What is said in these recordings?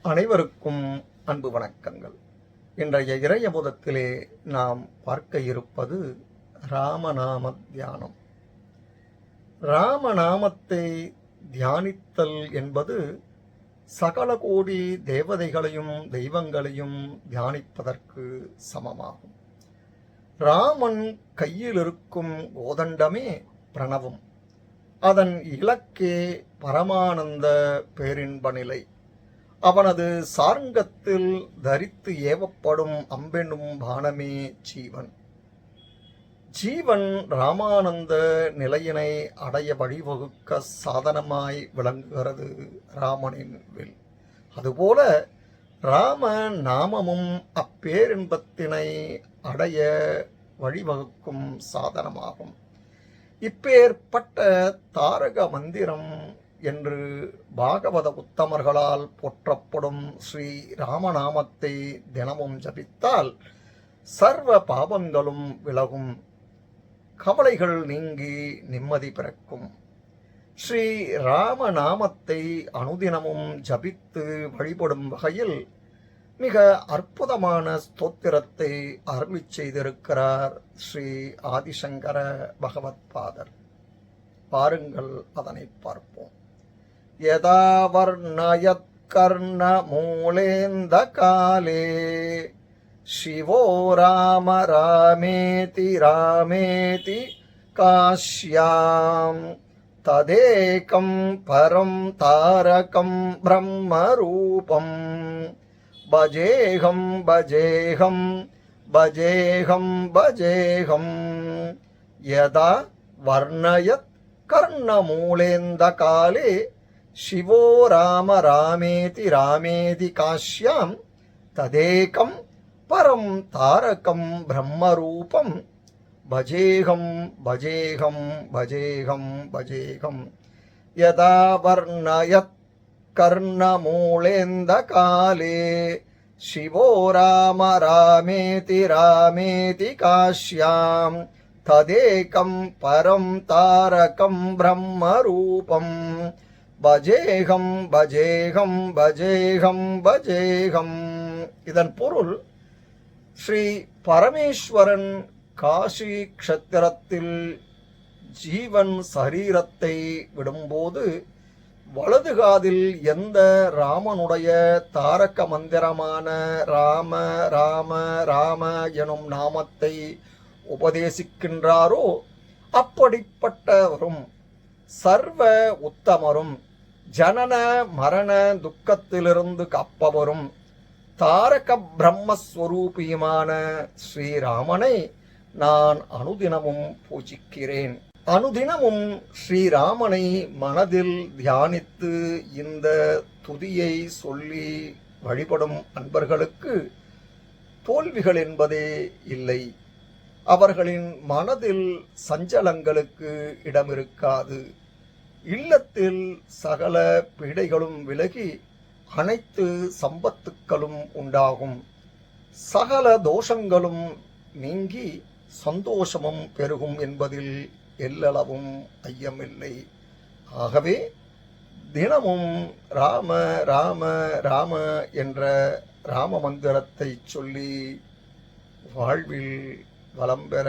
அனைவருக்கும் அன்பு வணக்கங்கள். இன்றைய இறையமுதத்திலே நாம் பார்க்க இருப்பது ராமநாம தியானம். ராமநாமத்தை தியானித்தல் என்பது சகல கோடி தேவதைகளையும் தெய்வங்களையும் தியானிப்பதற்கு சமமாகும். ராமன் கையில் இருக்கும் கோதண்டமே பிரணவம். அதன் இலக்கே பரமானந்த பேரின்ப நிலை. அவனது சார்ங்கத்தில் தரித்து ஏவப்படும் அம்பெனும் பானமே ஜீவன். ஜீவன் ராமானந்த நிலையினை அடைய வழிவகுக்க சாதனமாய் விளங்குகிறது ராமனின் வில். அதுபோல ராம நாமமும் அப்பேரின்பத்தினை அடைய வழிவகுக்கும் சாதனமாகும். இப்பேற்பட்ட தாரக மந்திரம் என்று பாகவத உத்தமர்களால் போற்றப்படும் ஸ்ரீ ராமநாமத்தை தினமும் ஜபித்தால் சர்வ பாவங்களும் விலகும், கவலைகள் நீங்கி நிம்மதி பிறக்கும். ஸ்ரீ ராமநாமத்தை அனுதினமும் ஜபித்து வழிபடும் வகையில் மிக அற்புதமான ஸ்தோத்திரத்தை அருளி செய்திருக்கிறார் ஸ்ரீ ஆதிசங்கர பகவத்பாதர். பாருங்கள், அதனை பார்ப்போம். யதா வர்ணயத் கர்ண மூலேந்த காலே சிவோ ராம ராமேதி ராமேதி காஷ்யாம் ததேகம் பரம் தாரகம் பிரம்மரூபம் பஜேகம் பஜேகம் பஜேகம் பஜேகம். யதா வர்ணயத் கர்ணமூலேந்த காலே சிவோ ராம ராமேதி ராமேதி காஷ்யாம் ததேகம் பரம் தாரகம் பிரம்மரூபம் பஜேகம் பஜேகம் பஜேகம் பஜேகம். யதா வர்ணயத் கர்ணமூலேந்த காலே சிவோ ராம ராமேதி ராமேதி காஷ்யாம் ததேகம் பரம் தாரகம் பிரம்மரூபம் பஜேகம் பஜேகம் பஜேகம் பஜேகம். இதன் பொருள், ஸ்ரீ பரமேஸ்வரன் காசி க்ஷத்திரத்தில் ஜீவன் சரீரத்தை விடும்போது வலது காதில் எந்த ராமனுடைய தாரக மந்திரமான ராம ராம ராம எனும் நாமத்தை உபதேசிக்கின்றாரோ அப்படிப்பட்டவரும் சர்வ உத்தமரும் ஜனன மரண துக்கத்திலிருந்து காப்பவரும் தாரக பிரம்மஸ்வரூபியுமான ஸ்ரீராமனை நான் அனுதினமும் பூஜிக்கிறேன். அனுதினமும் ஸ்ரீராமனை மனதில் தியானித்து இந்த துதியை சொல்லி வழிபடும் அன்பர்களுக்கு தோல்விகள் என்பதே இல்லை. அவர்களின் மனதில் சஞ்சலங்களுக்கு இடமிருக்காது. இல்லத்தில் சகல பீடைகளும் விலகி அனைத்து சம்பத்துக்களும் உண்டாகும். சகல தோஷங்களும் நீங்கி சந்தோஷமும் பெருகும் என்பதில் எல்லளவும் ஐயமில்லை. ஆகவே தினமும் ராம ராம ராம என்ற ராம மந்திரத்தை சொல்லி வாழ்வில் வளம் பெற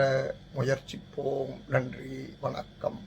முயற்சிப்போம். நன்றி, வணக்கம்.